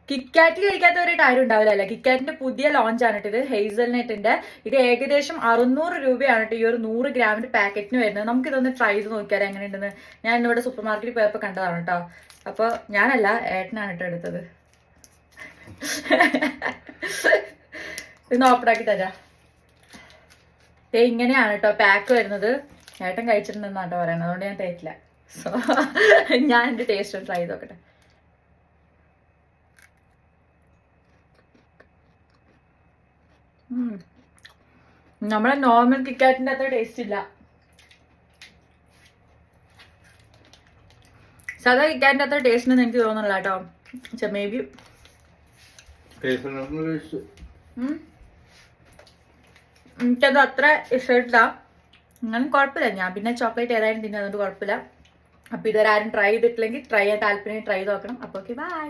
KitKat കഴിക്കാത്തവരായിട്ട് ആരും ഉണ്ടാവില്ല. കിറ്റ്കാറ്റിന്റെ പുതിയ ലോഞ്ചാണ് ഇത്, ഹേസൽനട്ടിന്റെ. ഇത് ഏകദേശം 600 രൂപയാണ് ഈ ഒരു 100 ഗ്രാമിന്റെ പാക്കറ്റിന് വരുന്നത്. നമുക്ക് ഇതൊന്ന് ട്രൈ ചെയ്ത് നോക്കിയാൽ എങ്ങനെയുണ്ടെന്ന്. ഞാൻ ഇന്നിവിടെ സൂപ്പർ മാർക്കറ്റിൽ പോയപ്പോൾ കണ്ടതാണ് കേട്ടോ. അപ്പൊ ഞാനല്ല, ഏട്ടനാണ് കേട്ടോ എടുത്തത്. ഇന്ന് ഓപ്പൺ ആക്കി തരാം. ഇങ്ങനെയാണ് കേട്ടോ പാക്ക് വരുന്നത്. ഏട്ടൻ കഴിച്ചിട്ടുണ്ടെന്നാണ് കേട്ടോ പറയുന്നത്, അതുകൊണ്ട് ഞാൻ തേറ്റില്ല. സോ ഞാൻ എന്റെ ടേസ്റ്റ് ട്രൈ ചെയ്ത് നോക്കട്ടെ. നമ്മളെ നോർമൽ കിറ്റ്കാറ്റിന്റെ അത്ര ടേസ്റ്റ് ഇല്ല. സാധാ കിറ്റ്കാറ്റിന്റെ അത്ര ടേസ്റ്റ് ഉണ്ടെന്ന് എനിക്ക് തോന്നുന്നില്ല കേട്ടോ. മേ ബി എനിക്കത് അത്ര ഇഷ്ടമില്ല. എന്നാലും കുഴപ്പമില്ല. ഞാൻ പിന്നെ ചോക്ലേറ്റ് ഏതായാലും തിന്നെ, അതുകൊണ്ട് കുഴപ്പമില്ല. അപ്പൊ ഇതുവരെ ആരും ട്രൈ ചെയ്തിട്ടില്ലെങ്കിൽ ട്രൈ ചെയ്യാൻ താല്പര്യം ട്രൈ ചെയ്ത് നോക്കണം. അപ്പൊ ഓക്കെ, ബൈ.